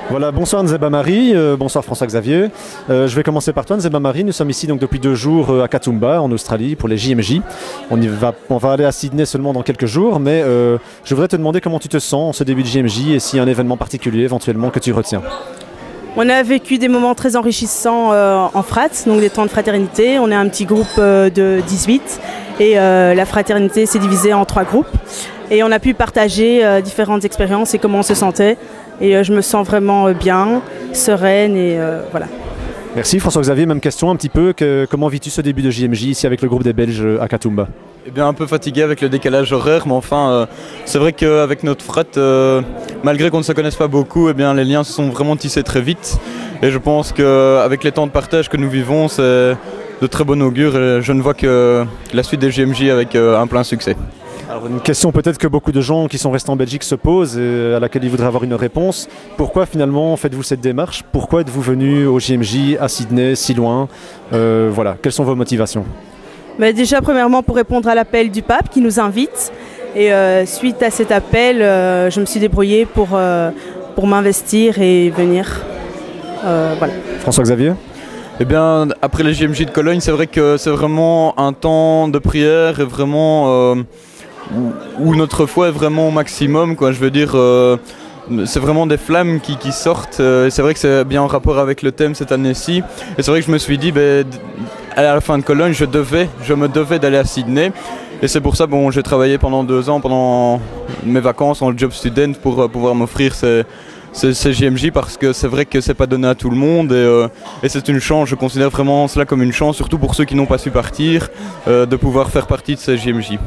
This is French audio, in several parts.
Voilà, bonsoir Nzeba Marie, bonsoir François-Xavier. Je vais commencer par toi Nzeba Marie, nous sommes ici donc depuis 2 jours à Katoomba en Australie pour les JMJ. On va aller à Sydney seulement dans quelques jours, mais je voudrais te demander comment tu te sens en ce début de JMJ et s'il y a un événement particulier éventuellement que tu retiens. On a vécu des moments très enrichissants en frat, donc des temps de fraternité. On est un petit groupe de 18 et la fraternité s'est divisée en 3 groupes. Et on a pu partager différentes expériences et comment on se sentait. Et je me sens vraiment bien, sereine et voilà. Merci François-Xavier, même question un petit peu. Comment vis-tu ce début de JMJ ici avec le groupe des Belges à Katoomba? Eh bien, un peu fatigué avec le décalage horaire, mais enfin, c'est vrai qu'avec notre frat, malgré qu'on ne se connaisse pas beaucoup, eh bien, les liens se sont vraiment tissés très vite. Et je pense qu'avec les temps de partage que nous vivons, c'est de très bon augure. Et je ne vois que la suite des JMJ avec un plein succès. Alors une question peut-être que beaucoup de gens qui sont restés en Belgique se posent et à laquelle ils voudraient avoir une réponse. Pourquoi finalement faites-vous cette démarche? Pourquoi êtes-vous venu au JMJ à Sydney, si loin? Voilà, quelles sont vos motivations? Déjà, premièrement, pour répondre à l'appel du pape qui nous invite. Et suite à cet appel, je me suis débrouillée pour m'investir et venir. Voilà. François-Xavier? Eh bien, après les JMJ de Cologne, c'est vrai que c'est vraiment un temps de prière et vraiment où notre foi est vraiment au maximum, quoi. Je veux dire, c'est vraiment des flammes qui sortent. C'est vrai que c'est bien en rapport avec le thème cette année-ci. Et c'est vrai que je me suis dit, à la fin de Cologne, je me devais d'aller à Sydney. Et c'est pour ça, j'ai travaillé pendant 2 ans, pendant mes vacances en job student pour pouvoir m'offrir ces JMJ parce que c'est vrai que c'est pas donné à tout le monde et c'est une chance, je considère vraiment cela comme une chance, surtout pour ceux qui n'ont pas su partir, de pouvoir faire partie de ces JMJ.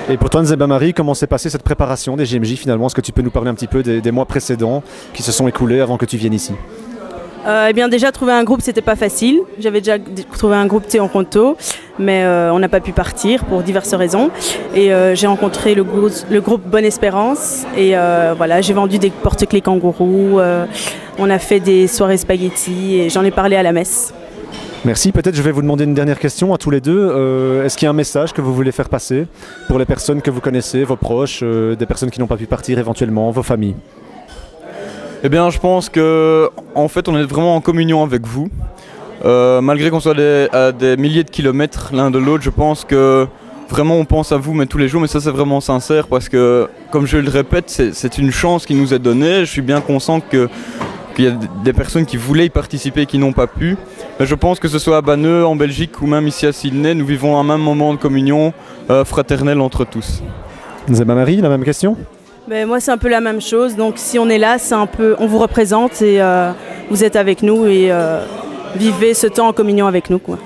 Et pour toi Nzeba Marie, comment s'est passée cette préparation des JMJ finalement? Est-ce que tu peux nous parler un petit peu des mois précédents qui se sont écoulés avant que tu viennes ici? Eh bien déjà trouver un groupe c'était pas facile, j'avais déjà trouvé un groupe Théon Conto mais on n'a pas pu partir pour diverses raisons et j'ai rencontré le groupe Bonne Espérance et voilà, j'ai vendu des porte-clés kangourous, on a fait des soirées spaghetti et j'en ai parlé à la messe. Merci, peut-être je vais vous demander une dernière question à tous les deux. Est-ce qu'il y a un message que vous voulez faire passer pour les personnes que vous connaissez, vos proches, des personnes qui n'ont pas pu partir éventuellement, vos familles? Eh bien, je pense qu'en fait, on est vraiment en communion avec vous. Malgré qu'on soit à des milliers de kilomètres l'un de l'autre, je pense que vraiment on pense à vous tous les jours, mais ça c'est vraiment sincère parce que, comme je le répète, c'est une chance qui nous est donnée. Je suis bien conscient qu'il y a des personnes qui voulaient y participer et qui n'ont pas pu. Mais je pense que ce soit à Banneux, en Belgique ou même ici à Sydney, nous vivons un même moment de communion fraternelle entre tous. Nzeba Marie, la même question? Moi c'est un peu la même chose, donc si on est là, c'est un peu, on vous représente et vous êtes avec nous et vivez ce temps en communion avec nous, quoi.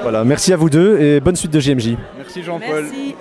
Voilà, merci à vous deux et bonne suite de JMJ. Merci Jean-Paul. Merci.